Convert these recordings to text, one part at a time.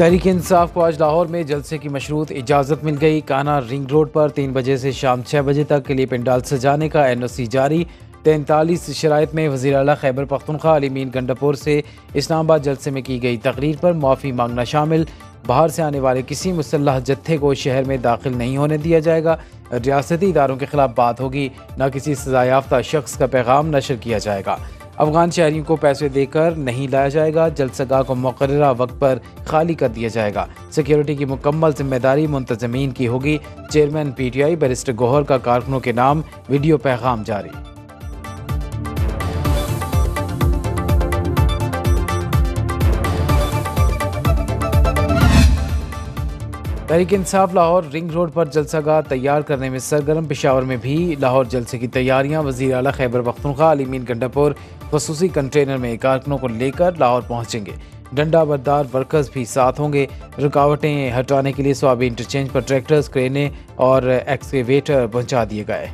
तहरीक इंसाफ को आज लाहौर में जलसे की मशरूत इजाज़त मिल गई। काना रिंग रोड पर 3 बजे से शाम 6 बजे तक के लिए पंडाल सजाने का NOC जारी। 43 शराइत में वज़ीर आला खैबर पख्तूनख्वा अली मीन गंडापुर से इस्लामाबाद जलसे में की गई तकरीर पर माफ़ी मांगना शामिल। बाहर से आने वाले किसी मुसल्लह जत्थे को शहर में दाखिल नहीं होने दिया जाएगा। रियासती इदारों के खिलाफ बात होगी, न किसी सजायाफ्ता शख्स का पैगाम नशर किया जाएगा। अफगान शहरियों को पैसे देकर नहीं लाया जाएगा। जलसगाह को मुकर्ररा वक्त पर खाली कर दिया जाएगा। सिक्योरिटी की मुकम्मल जिम्मेदारी मुंतजमीन की होगी। चेयरमैन PTI बैरिस्टर गौहर का कारकुनों के नाम वीडियो पैगाम जारी। तहरीक इंसाफ लाहौर रिंग रोड पर जलसागाह तैयार करने में सरगर्म। पेशावर में भी लाहौर जलसे की तैयारियां। वज़ीर आला खैबर पख्तूनख्वा अली मीन गंडापुर खसूसी कंटेनर में कारकुनों को लेकर लाहौर पहुंचेंगे। डंडा बरदार वर्कर्स भी साथ होंगे। रुकावटें हटाने के लिए स्वाबी इंटरचेंज पर ट्रैक्टर्स, क्रेनें और एक्सकेवेटर पहुंचा दिए गए।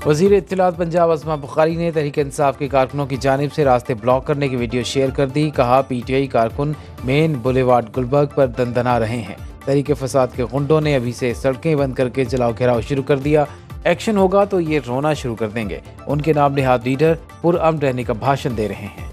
वज़ीर इत्तलात पंजाब अस्मा बुखारी ने तहरीक इंसाफ के कारकुनों की जानिब से रास्ते ब्लॉक करने की वीडियो शेयर कर दी। कहा, PTI कारकुन मेन बुलेवार्ड गुलबर्ग पर दंदना रहे हैं। तहरीक फसाद के गुंडों ने अभी से सड़कें बंद करके जलाओ घेराव शुरू कर दिया। एक्शन होगा तो ये रोना शुरू कर देंगे। उनके नाम नेहाद लीडर पुरअमन रहने का भाषण दे रहे हैं।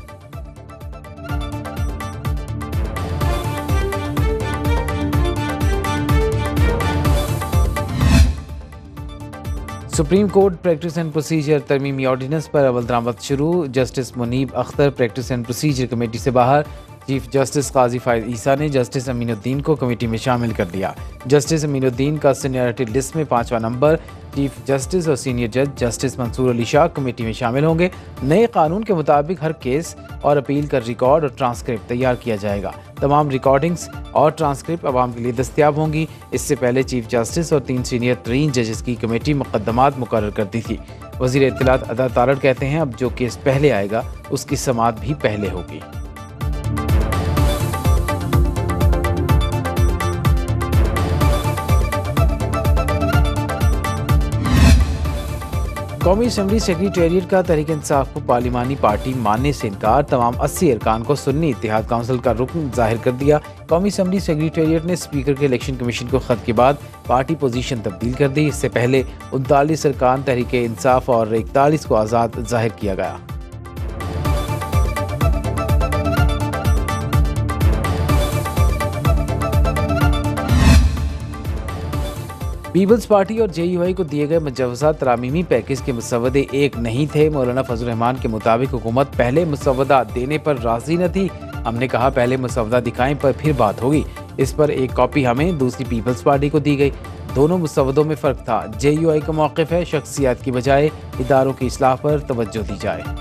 Supreme court practice and procedure तरमीमी ऑर्डिनेंस पर अमल दरामद शुरू। Justice Munib Akhtar practice and procedure committee से बाहर। चीफ जस्टिस काजी फायद ईसा ने जस्टिस अमीनुद्दीन को कमेटी में शामिल कर दिया। जस्टिस अमीनुद्दीन का सीनियरिटी लिस्ट में 5वां नंबर। चीफ जस्टिस और सीनियर जज जस्टिस मंसूर अली शाह कमेटी में शामिल होंगे। नए कानून के मुताबिक हर केस और अपील का रिकॉर्ड और ट्रांसक्रिप्ट तैयार किया जाएगा। तमाम रिकॉर्डिंग्स और ट्रांसक्रिप्ट आवाम के लिए दस्तयाब होंगी। इससे पहले चीफ जस्टिस और 3 सीनियर तरीन जजेस की कमेटी मुकदमात मुकर्रर करती थी। वज़ीर इत्तलात अदा तारड़ कहते हैं, अब जो केस पहले आएगा उसकी समाअत भी पहले होगी। कौमी असम्बली सेक्रेटेरिएट का तहरीक इंसाफ को पार्लिमानी पार्टी मानने से इनकार। तमाम 80 अरकान को सुन्नी इत्तेहाद काउंसिल का रुकन जाहिर कर दिया। कौमी असम्बली सेक्रेटेरिएट ने स्पीकर के इलेक्शन कमीशन को खत के बाद पार्टी पोजीशन तब्दील कर दी। इससे पहले 39 अरकान तहरीक इंसाफ और 41 को आज़ाद जाहिर किया गया। पीपल्स पार्टी और JUI को दिए गए मुजवजा तरामीमी पैकेज के मुसवदे एक नहीं थे। मौलाना फजल रहमान के मुताबिक हुकूमत पहले मुसवदा देने पर राजी न थी। हमने कहा, पहले मुसवदा दिखाएं पर फिर बात होगी। इस पर एक कॉपी हमें, दूसरी पीपल्स पार्टी को दी गई। दोनों मुसवदों में फ़र्क था। JUI का मौक़िफ़ है शख्सियत की बजाय इदारों की इस्लाह पर तवज्जो दी जाए।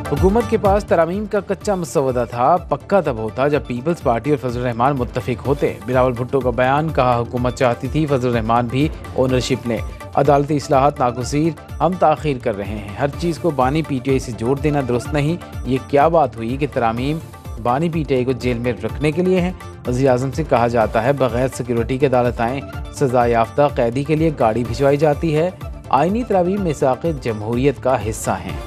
हुकूमत के पास तरामीम का कच्चा मसवदा था। पक्का तब होता जब पीपल्स पार्टी और फजल रहमान मुत्तफिक होते। बिलावल भुट्टो का बयान। कहा, हुकूमत चाहती थी फजल रहमान भी ओनरशिप लें। अदालती इस्लाहात नागुज़ीर, हम ताख़ीर कर रहे हैं। हर चीज़ को बानी PTI से जोड़ देना दुरुस्त नहीं। ये क्या बात हुई कि तरामीम बानी PTI को जेल में रखने के लिए हैं। वज़ीर आज़म से कहा जाता है बग़ैर सिक्योरिटी के अदालत आएँ। सज़ा याफ्ता कैदी के लिए गाड़ी भिजवाई जाती है। आइनी तरामीम मिसाक़ जमहूरियत का हिस्सा हैं।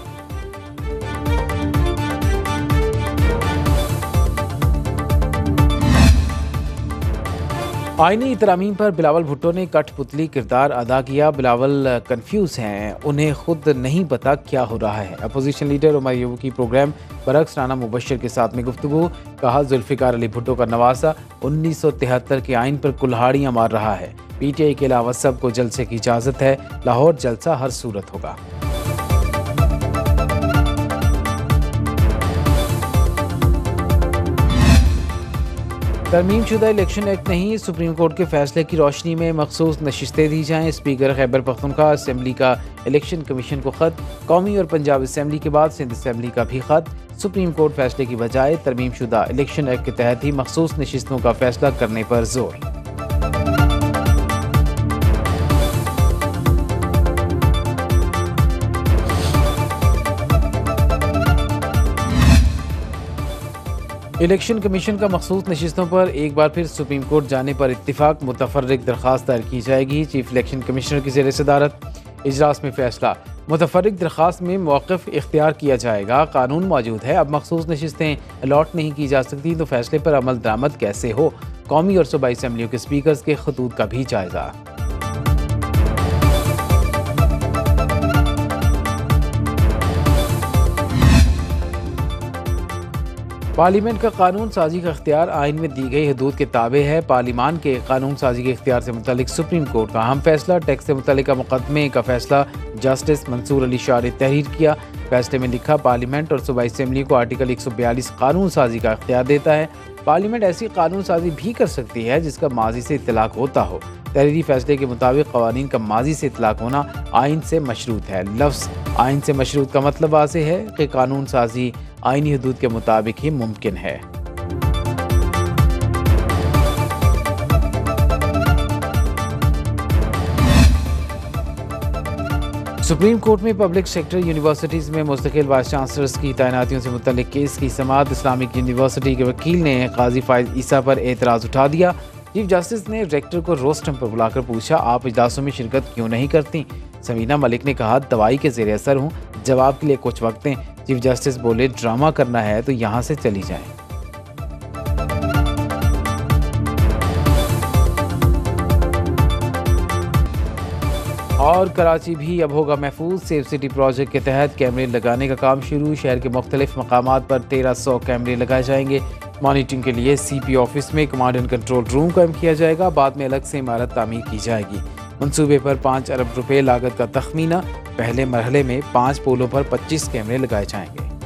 आईनी तरामीम पर बिलावल भुट्टो ने कठपुतली किरदार अदा किया। बिलावल कंफ्यूज हैं, उन्हें खुद नहीं पता क्या हो रहा है। अपोजिशन लीडर उमर अयूब की प्रोग्राम बरक्स राना मुबशर के साथ में गुफ्तगू। कहा, जुल्फ़िकार अली भुट्टो का नवासा 1973 के आइन पर कुल्हाड़ियाँ मार रहा है। PTI के अलावा सबको जलसे की इजाज़त है। लाहौर जलसा हर सूरत होगा। तरमीम शुदा इलेक्शन एक्ट नहीं। सुप्रीम कोर्ट के फैसले की रोशनी में मखसूस नशिस्तें दी जाएँ। स्पीकर खैबर पख्तूनख्वा असम्बली का इलेक्शन कमीशन को खत। कौमी और पंजाब असम्बली के बाद सिंध असम्बली का भी खत। सुप्रीम कोर्ट फैसले की बजाय तरमीम शुदा इलेक्शन एक्ट के तहत ही मखसूस नशिस्तों का फैसला करने पर जोर। इलेक्शन कमीशन का मखसूस नशिस्तों पर एक बार फिर सुप्रीम कोर्ट जाने पर इत्तिफाक मुतफर्रिक दरख्वास्त दायर की जाएगी। चीफ इलेक्शन कमिश्नर की ज़ेर सदारत इजलास में फैसला। मुतफर्रिक दरख्वास्त में मौक़िफ़ इख्तियार किया जाएगा। कानून मौजूद है, अब मखसूस नशिस्तें अलॉट नहीं की जा सकती तो फैसले पर अमल दरामद कैसे हो। कौमी और सूबाई असम्बलियों के स्पीकर्स के खतूत का भी जायजा। पार्लियामेंट का कानून साजी का इख्तियार आइन में दी गई हदूद के ताबे है। पार्लियामान के कानून साजी के इख्तियार से मुतल्लिक सुप्रीम कोर्ट का अहम फैसला। टैक्स से मुतल्लिक मुकदमे का फैसला जस्टिस मंसूर अली शाह ने तहरीर किया। फैसले में लिखा, पार्लियामेंट और सूबाई असम्बली को आर्टिकल 142 कानून साजी का इख्तियार देता है। पार्लियामेंट ऐसी कानून साजी भी कर सकती है जिसका माजी से इतलाक होता हो। तहरीरी फैसले के मुताबिक कवानीन का माजी से इतलाक होना आइन से मशरूत है। लफ्ज़ आइन से मशरूत का मतलब वाज़ेह है कि कानून साजी आइनी हदूद के मुताबिक ही मुमकिन है। सुप्रीम कोर्ट में पब्लिक सेक्टर यूनिवर्सिटीज़ में मुस्तकिल वाइस चांसलर्स की तैनातियों से मुतल्लिक केस की समाअत। इस्लामिक यूनिवर्सिटी के वकील ने काजी फायज ईसा पर एतराज़ उठा दिया। चीफ जस्टिस ने रेक्टर को रोस्टम पर बुलाकर पूछा, आप इजलासों में शिरकत क्यों नहीं करती? समीना मलिक ने कहा, दवाई के ज़ेर असर हूँ, जवाब के लिए कुछ वक्त दें। चीफ जस्टिस बोले, ड्रामा करना है तो यहाँ से चली जाएं। और कराची भी अब होगा महफूज। सेफ सिटी प्रोजेक्ट के तहत कैमरे लगाने का काम शुरू। शहर के मुख्तलिफ मकामात पर 1300 कैमरे लगाए जाएंगे। मॉनिटरिंग के लिए CP ऑफिस में कमांड एंड कंट्रोल रूम कायम किया जाएगा। बाद में अलग से इमारत तामीर की जाएगी। मंसूबे पर 5 अरब रुपए लागत का तखमीना। पहले मरहले में 5 पोलों पर 25 कैमरे लगाए जाएंगे।